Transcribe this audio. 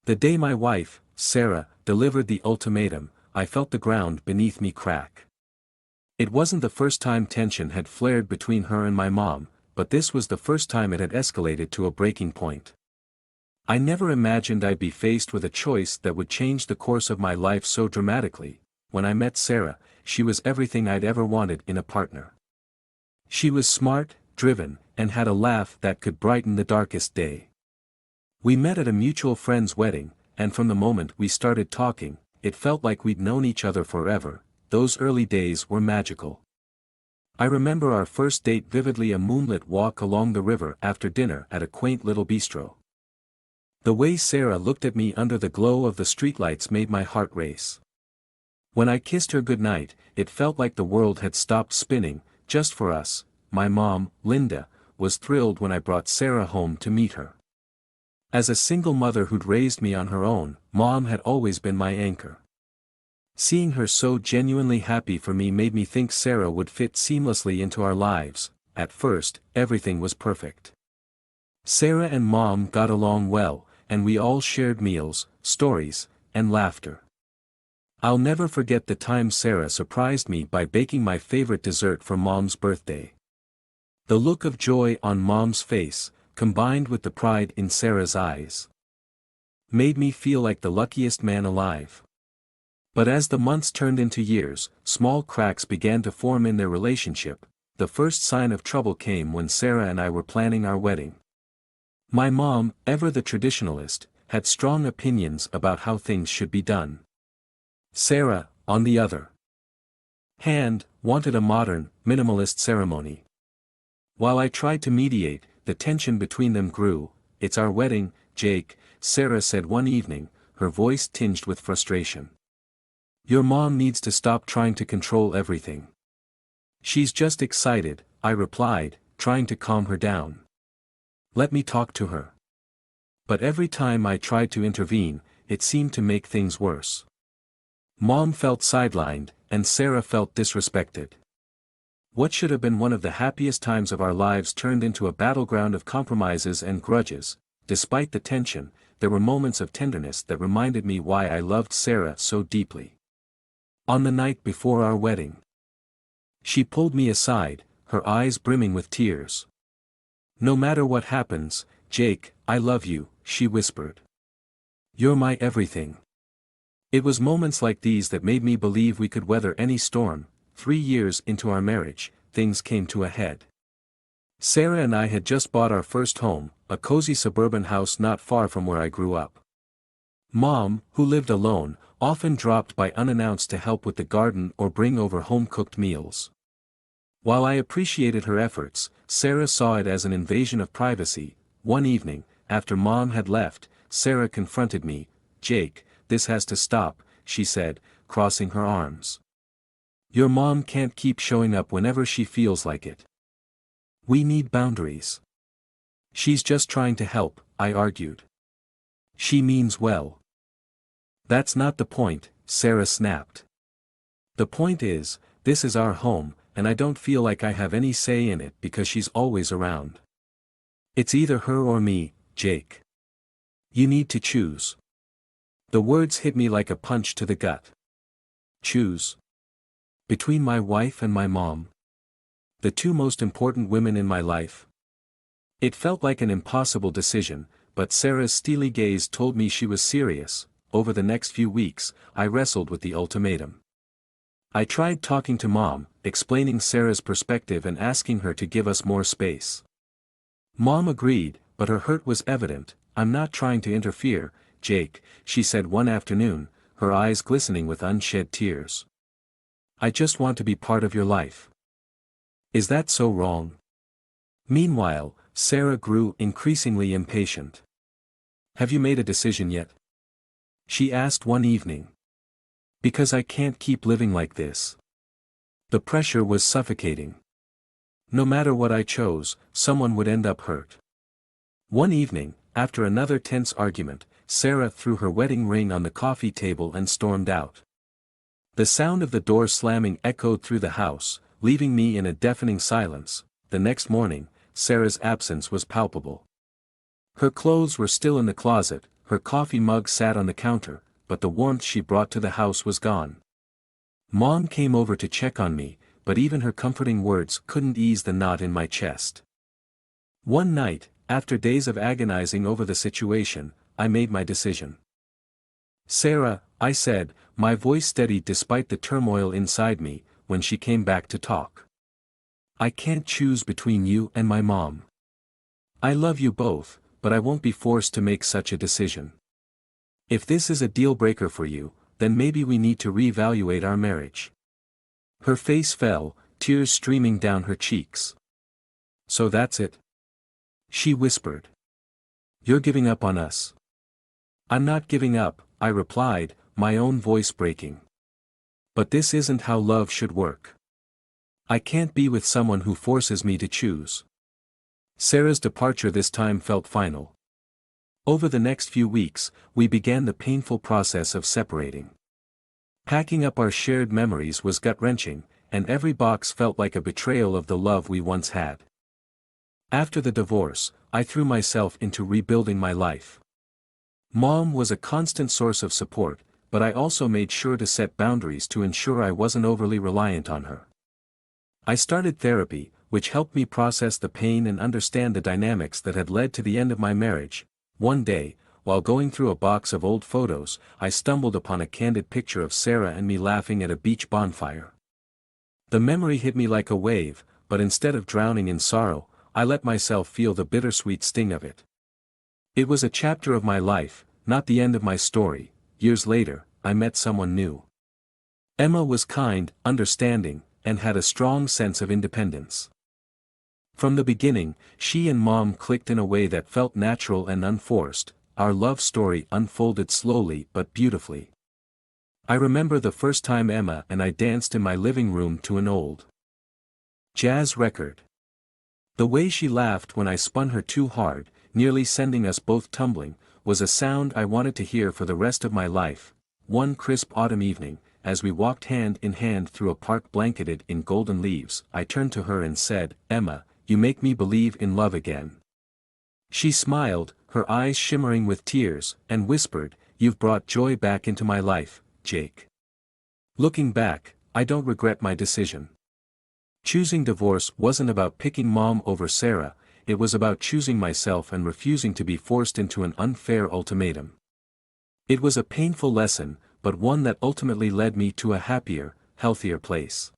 The day my wife, Sarah, delivered the ultimatum, I felt the ground beneath me crack. It wasn't the first time tension had flared between her and my mom, but this was the first time it had escalated to a breaking point. I never imagined I'd be faced with a choice that would change the course of my life so dramatically. When I met Sarah, she was everything I'd ever wanted in a partner. She was smart, driven, and had a laugh that could brighten the darkest day. We met at a mutual friend's wedding, and from the moment we started talking, it felt like we'd known each other forever. Those early days were magical. I remember our first date vividly, a moonlit walk along the river after dinner at a quaint little bistro. The way Sarah looked at me under the glow of the streetlights made my heart race. When I kissed her goodnight, it felt like the world had stopped spinning, just for us. My mom, Linda, was thrilled when I brought Sarah home to meet her. As a single mother who'd raised me on her own, Mom had always been my anchor. Seeing her so genuinely happy for me made me think Sarah would fit seamlessly into our lives. At first, everything was perfect. Sarah and Mom got along well, and we all shared meals, stories, and laughter. I'll never forget the time Sarah surprised me by baking my favorite dessert for Mom's birthday. The look of joy on Mom's face, combined with the pride in Sarah's eyes, made me feel like the luckiest man alive. But as the months turned into years, small cracks began to form in their relationship. The first sign of trouble came when Sarah and I were planning our wedding. My mom, ever the traditionalist, had strong opinions about how things should be done. Sarah, on the other hand, wanted a modern, minimalist ceremony. While I tried to mediate, the tension between them grew. "It's our wedding, Jake," Sarah said one evening, her voice tinged with frustration. "Your mom needs to stop trying to control everything." "She's just excited," I replied, trying to calm her down. "Let me talk to her." But every time I tried to intervene, it seemed to make things worse. Mom felt sidelined, and Sarah felt disrespected. What should have been one of the happiest times of our lives turned into a battleground of compromises and grudges. Despite the tension, there were moments of tenderness that reminded me why I loved Sarah so deeply. On the night before our wedding, she pulled me aside, her eyes brimming with tears. "No matter what happens, Jake, I love you," she whispered. "You're my everything." It was moments like these that made me believe we could weather any storm. 3 years into our marriage, things came to a head. Sarah and I had just bought our first home, a cozy suburban house not far from where I grew up. Mom, who lived alone, often dropped by unannounced to help with the garden or bring over home-cooked meals. While I appreciated her efforts, Sarah saw it as an invasion of privacy. One evening, after Mom had left, Sarah confronted me. "Jake, this has to stop," she said, crossing her arms. "Your mom can't keep showing up whenever she feels like it. We need boundaries." "She's just trying to help," I argued. "She means well." "That's not the point," Sarah snapped. "The point is, this is our home, and I don't feel like I have any say in it because she's always around. It's either her or me, Jake. You need to choose." The words hit me like a punch to the gut. Choose? Between my wife and my mom? The two most important women in my life? It felt like an impossible decision, but Sarah's steely gaze told me she was serious. Over the next few weeks, I wrestled with the ultimatum. I tried talking to Mom, explaining Sarah's perspective and asking her to give us more space. Mom agreed, but her hurt was evident. "I'm not trying to interfere, Jake," she said one afternoon, her eyes glistening with unshed tears. "I just want to be part of your life." Is that so wrong? Meanwhile, Sarah grew increasingly impatient. "Have you made a decision yet?" she asked one evening. "Because I can't keep living like this." The pressure was suffocating. No matter what I chose, someone would end up hurt. One evening, after another tense argument, Sarah threw her wedding ring on the coffee table and stormed out. The sound of the door slamming echoed through the house, leaving me in a deafening silence. The next morning, Sarah's absence was palpable. Her clothes were still in the closet, her coffee mug sat on the counter, but the warmth she brought to the house was gone. Mom came over to check on me, but even her comforting words couldn't ease the knot in my chest. One night, after days of agonizing over the situation, I made my decision. "Sarah," I said, my voice steady despite the turmoil inside me, when she came back to talk. "I can't choose between you and my mom. I love you both, but I won't be forced to make such a decision. If this is a deal breaker for you, then maybe we need to reevaluate our marriage." Her face fell, tears streaming down her cheeks. "So that's it?" she whispered. "You're giving up on us." "I'm not giving up," I replied, my own voice breaking. "But this isn't how love should work. I can't be with someone who forces me to choose." Sarah's departure this time felt final. Over the next few weeks, we began the painful process of separating. Packing up our shared memories was gut-wrenching, and every box felt like a betrayal of the love we once had. After the divorce, I threw myself into rebuilding my life. Mom was a constant source of support, but I also made sure to set boundaries to ensure I wasn't overly reliant on her. I started therapy, which helped me process the pain and understand the dynamics that had led to the end of my marriage. One day, while going through a box of old photos, I stumbled upon a candid picture of Sarah and me laughing at a beach bonfire. The memory hit me like a wave, but instead of drowning in sorrow, I let myself feel the bittersweet sting of it. It was a chapter of my life, not the end of my story. Years later, I met someone new. Emma was kind, understanding, and had a strong sense of independence. From the beginning, she and Mom clicked in a way that felt natural and unforced. Our love story unfolded slowly but beautifully. I remember the first time Emma and I danced in my living room to an old jazz record. The way she laughed when I spun her too hard, nearly sending us both tumbling, was a sound I wanted to hear for the rest of my life. One crisp autumn evening, as we walked hand in hand through a park blanketed in golden leaves, I turned to her and said, "Emma, you make me believe in love again." She smiled, her eyes shimmering with tears, and whispered, "You've brought joy back into my life, Jake." Looking back, I don't regret my decision. Choosing divorce wasn't about picking Mom over Sarah, it was about choosing myself and refusing to be forced into an unfair ultimatum. It was a painful lesson, but one that ultimately led me to a happier, healthier place.